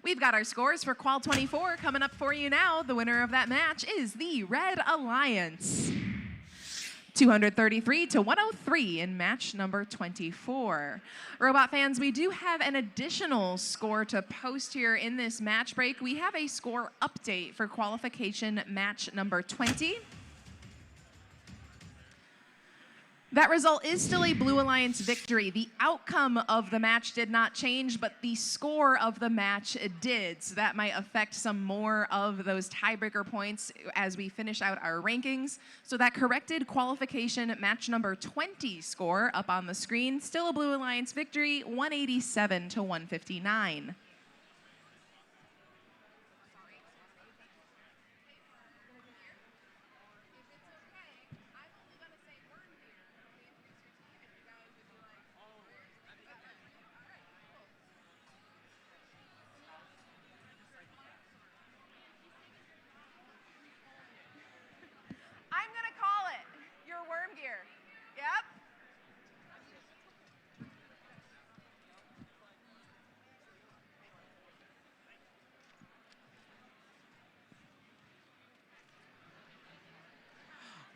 We've got our scores for Qual 24 coming up for you now. The winner of that match is the Red Alliance. 233 to 103 in match number 24. Robot fans, we do have an additional score to post here in this match break. We have a score update for qualification match number 20. That result is still a Blue Alliance victory. The outcome of the match did not change, but the score of the match did. So that might affect some more of those tiebreaker points as we finish out our rankings. So that corrected qualification match number 20 score up on the screen. Still a Blue Alliance victory, 187 to 159.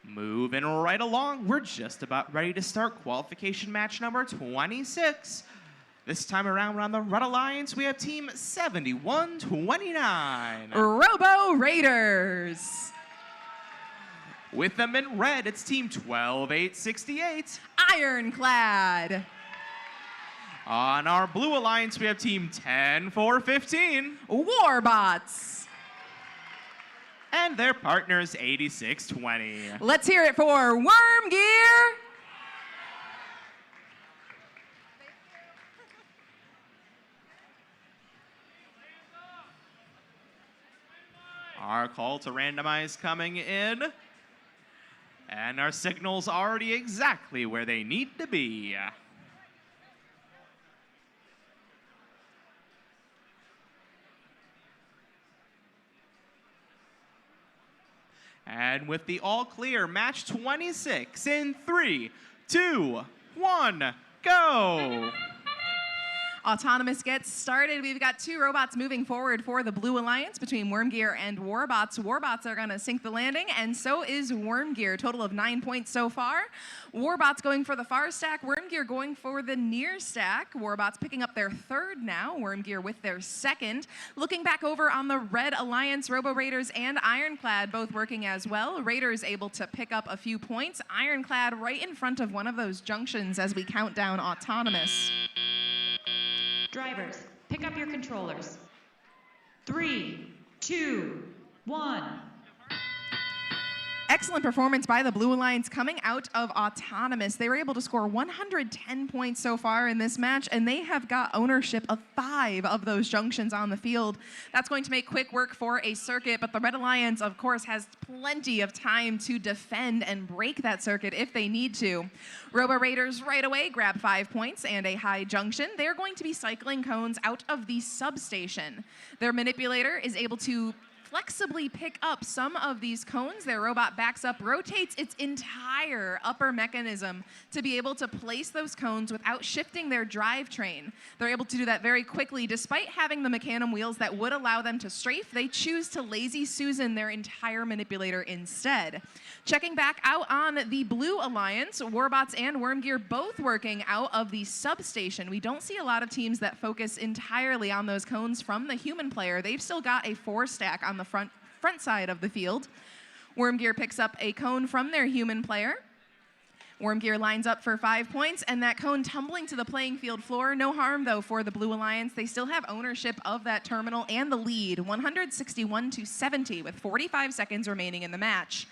Moving right along, we're just about ready to start qualification match number 26. This time around, we're on the Red Alliance. We have team 7129. Robo Raiders. With them in red, it's team 12868. Ironclad. On our Blue Alliance, we have team 10415. Warbots. And their partners, 8620. Let's hear it for Worm Gear. Our call to randomize coming in. And our signal's already exactly where they need to be. And with the all clear, match 26 in 3, 2, 1, go! Autonomous gets started. We've got two robots moving forward for the Blue Alliance between Wormgear and Warbots. Warbots are going to sink the landing, and so is Wormgear. Total of 9 points so far. Warbots going for the far stack. Wormgear going for the near stack. Warbots picking up their third now. Wormgear with their second. Looking back over on the Red Alliance, Robo Raiders and Ironclad both working as well. Raiders able to pick up a few points. Ironclad right in front of one of those junctions as we count down Autonomous. Drivers, pick up your controllers. 3, 2, 1. Excellent performance by the Blue Alliance coming out of Autonomous. They were able to score 110 points so far in this match, and they have got ownership of 5 of those junctions on the field. That's going to make quick work for a circuit, but the Red Alliance, of course, has plenty of time to defend and break that circuit if they need to. Robo Raiders right away grab 5 points and a high junction. They're going to be cycling cones out of the substation. Their manipulator is able to flexibly pick up some of these cones. Their robot backs up, rotates its entire upper mechanism to be able to place those cones without shifting their drivetrain. They're able to do that very quickly. Despite having the Mechanum wheels that would allow them to strafe, they choose to Lazy Susan their entire manipulator instead. Checking back out on the Blue Alliance, Warbots and Wormgear both working out of the substation. We don't see a lot of teams that focus entirely on those cones from the human player. They've still got a 4-stack on the front side of the field. Wormgear picks up a cone from their human player. Wormgear lines up for 5 points, and that cone tumbling to the playing field floor. No harm, though, for the Blue Alliance. They still have ownership of that terminal and the lead, 161 to 70, with 45 seconds remaining in the match.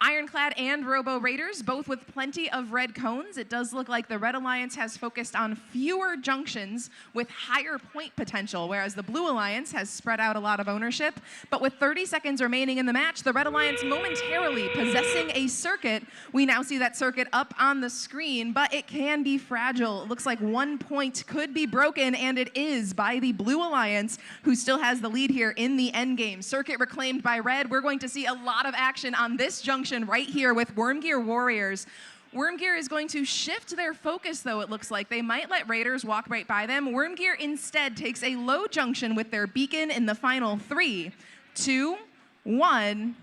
Ironclad and Robo Raiders, both with plenty of red cones. It does look like the Red Alliance has focused on fewer junctions with higher point potential, whereas the Blue Alliance has spread out a lot of ownership. But with 30 seconds remaining in the match, the Red Alliance momentarily possessing a circuit. We now see that circuit up on the screen, but it can be fragile. It looks like 1 point could be broken, and it is by the Blue Alliance, who still has the lead here in the end game. Circuit reclaimed by Red. We're going to see a lot of action on this junction right here with Wormgear Warriors. Wormgear is going to shift their focus, though, it looks like. They might let Raiders walk right by them. Wormgear instead takes a low junction with their beacon in the final 3, 2, 1.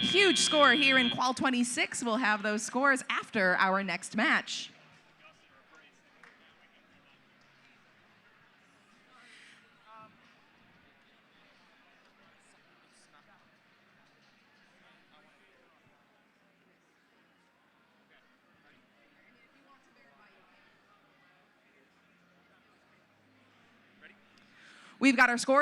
Huge score here in Qual 26. We'll have those scores after our next match. We've got our score.